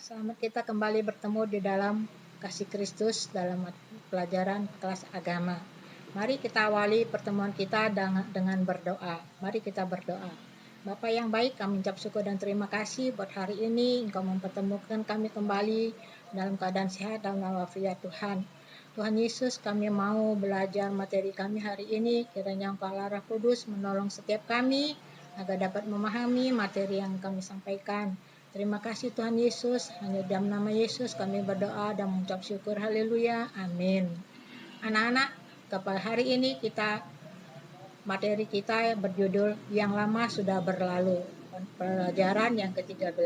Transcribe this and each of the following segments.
Selamat kita kembali bertemu di dalam kasih Kristus dalam pelajaran kelas agama. Mari kita awali pertemuan kita dengan berdoa. Mari kita berdoa. Bapa yang baik, kami ucap syukur dan terima kasih buat hari ini Engkau mempertemukan kami kembali dalam keadaan sehat dan walafiat Tuhan. Tuhan Yesus, kami mau belajar materi kami hari ini. Kiranya Engkau Allah Roh Kudus menolong setiap kami agar dapat memahami materi yang kami sampaikan. Terima kasih Tuhan Yesus, hanya dalam nama Yesus kami berdoa dan mengucap syukur, haleluya, amin. Anak-anak, kepada hari ini materi kita berjudul Yang Lama Sudah Berlalu, pelajaran yang ke-13.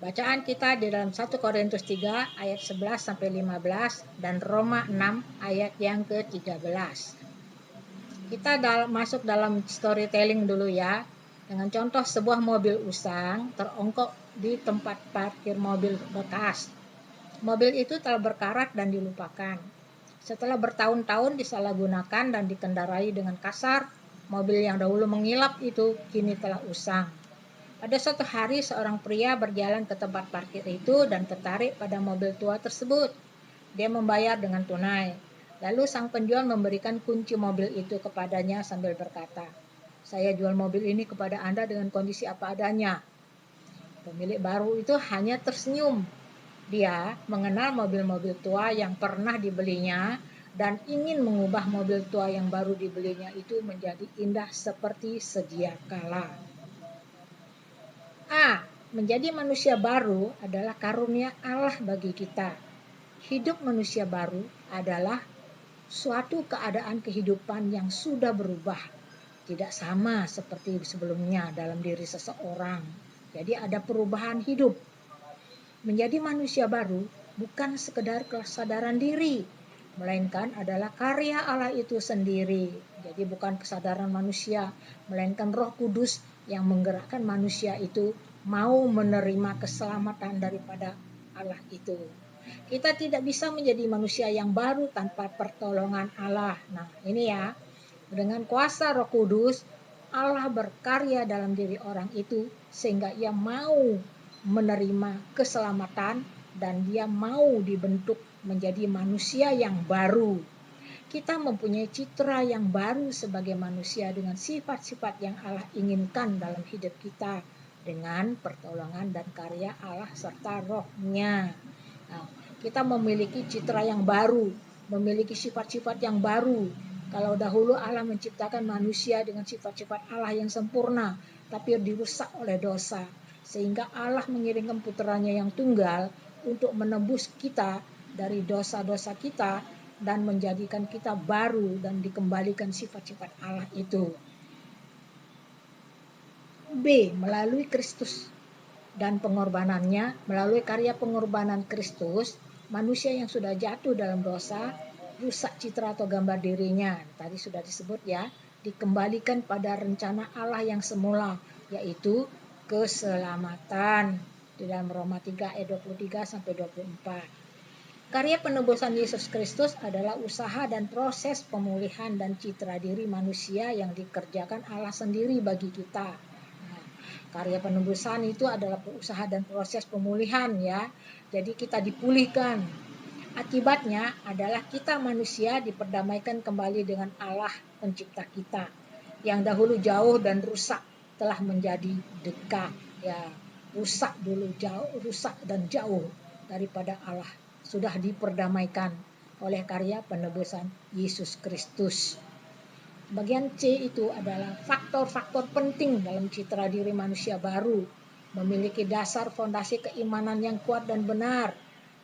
Bacaan kita di dalam 1 Korintus 3 ayat 11 sampai 15 dan Roma 6 ayat yang ke-13. Kita masuk dalam storytelling dulu ya. Dengan contoh sebuah mobil usang terongkok di tempat parkir mobil bekas. Mobil itu telah berkarat dan dilupakan. Setelah bertahun-tahun disalahgunakan dan dikendarai dengan kasar, mobil yang dahulu mengilap itu kini telah usang. Pada suatu hari seorang pria berjalan ke tempat parkir itu dan tertarik pada mobil tua tersebut. Dia membayar dengan tunai. Lalu sang penjual memberikan kunci mobil itu kepadanya sambil berkata, "Saya jual mobil ini kepada Anda dengan kondisi apa adanya." Pemilik baru itu hanya tersenyum. Dia mengenal mobil-mobil tua yang pernah dibelinya dan ingin mengubah mobil tua yang baru dibelinya itu menjadi indah seperti sedia kala. Menjadi manusia baru adalah karunia Allah bagi kita. Hidup manusia baru adalah suatu keadaan kehidupan yang sudah berubah, tidak sama seperti sebelumnya dalam diri seseorang. Jadi ada perubahan hidup. Menjadi manusia baru bukan sekedar kesadaran diri, melainkan adalah karya Allah itu sendiri. Jadi bukan kesadaran manusia, melainkan Roh Kudus yang menggerakkan manusia itu mau menerima keselamatan daripada Allah itu. Kita tidak bisa menjadi manusia yang baru tanpa pertolongan Allah. Nah, ini ya, dengan kuasa Roh Kudus, Allah berkarya dalam diri orang itu sehingga ia mau menerima keselamatan dan dia mau dibentuk menjadi manusia yang baru. Kita mempunyai citra yang baru sebagai manusia dengan sifat-sifat yang Allah inginkan dalam hidup kita dengan pertolongan dan karya Allah serta Roh-Nya. Nah, kita memiliki citra yang baru, memiliki sifat-sifat yang baru. Kalau dahulu Allah menciptakan manusia dengan sifat-sifat Allah yang sempurna, tapi dirusak oleh dosa. Sehingga Allah mengirimkan putranya yang tunggal untuk menebus kita dari dosa-dosa kita dan menjadikan kita baru dan dikembalikan sifat-sifat Allah itu. Melalui Kristus dan pengorbanannya, melalui karya pengorbanan Kristus, manusia yang sudah jatuh dalam dosa, rusak citra atau gambar dirinya, tadi sudah disebut ya, dikembalikan pada rencana Allah yang semula, yaitu keselamatan. Di dalam Roma 3 ayat 23 sampai 24. Karya penebusan Yesus Kristus adalah usaha dan proses pemulihan dan citra diri manusia yang dikerjakan Allah sendiri bagi kita. Karya penebusan itu adalah usaha dan proses pemulihan ya. Jadi kita dipulihkan. Akibatnya adalah kita manusia diperdamaikan kembali dengan Allah pencipta kita. Yang dahulu jauh dan rusak telah menjadi dekat ya. Rusak dulu jauh, rusak dan jauh daripada Allah. Sudah diperdamaikan oleh karya penebusan Yesus Kristus. Bagian C itu adalah faktor-faktor penting dalam citra diri manusia baru. Memiliki dasar fondasi keimanan yang kuat dan benar,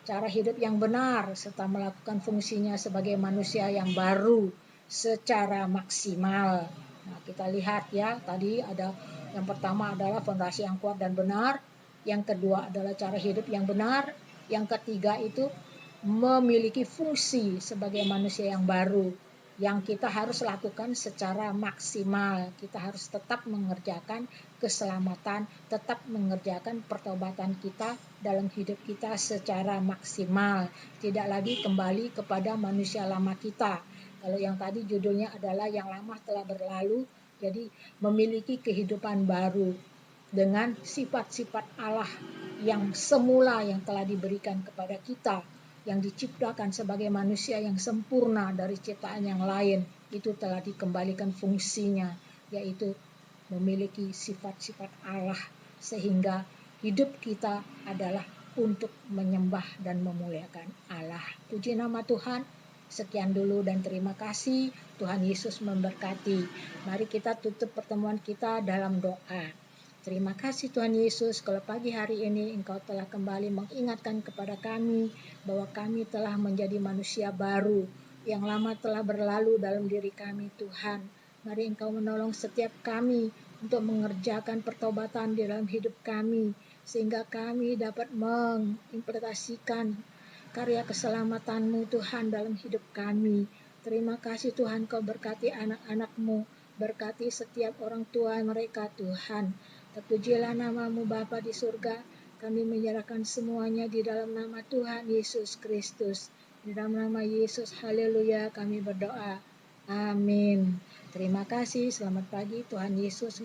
cara hidup yang benar, serta melakukan fungsinya sebagai manusia yang baru secara maksimal. Nah, kita lihat ya, tadi ada yang pertama adalah fondasi yang kuat dan benar, yang kedua adalah cara hidup yang benar, yang ketiga itu memiliki fungsi sebagai manusia yang baru yang kita harus lakukan secara maksimal. Kita harus tetap mengerjakan keselamatan, tetap mengerjakan pertobatan kita dalam hidup kita secara maksimal. Tidak lagi kembali kepada manusia lama kita. Kalau yang tadi judulnya adalah yang lama telah berlalu, jadi memiliki kehidupan baru dengan sifat-sifat Allah yang semula yang telah diberikan kepada kita, yang diciptakan sebagai manusia yang sempurna dari ciptaan yang lain, itu telah dikembalikan fungsinya, yaitu memiliki sifat-sifat Allah, sehingga hidup kita adalah untuk menyembah dan memuliakan Allah. Puji nama Tuhan. Sekian dulu dan terima kasih. Tuhan Yesus memberkati. Mari kita tutup pertemuan kita dalam doa. Terima kasih Tuhan Yesus, kalau pagi hari ini Engkau telah kembali mengingatkan kepada kami bahwa kami telah menjadi manusia baru. Yang lama telah berlalu dalam diri kami Tuhan. Mari Engkau menolong setiap kami untuk mengerjakan pertobatan di dalam hidup kami, sehingga kami dapat mengimplementasikan karya keselamatan-Mu Tuhan dalam hidup kami. Terima kasih Tuhan, Kau berkati anak-anak-Mu, berkati setiap orang tua mereka Tuhan. Terpujilah nama-Mu Bapa di surga. Kami menyerahkan semuanya di dalam nama Tuhan Yesus Kristus. Di dalam nama Yesus, haleluya, kami berdoa. Amin. Terima kasih, selamat pagi, Tuhan Yesus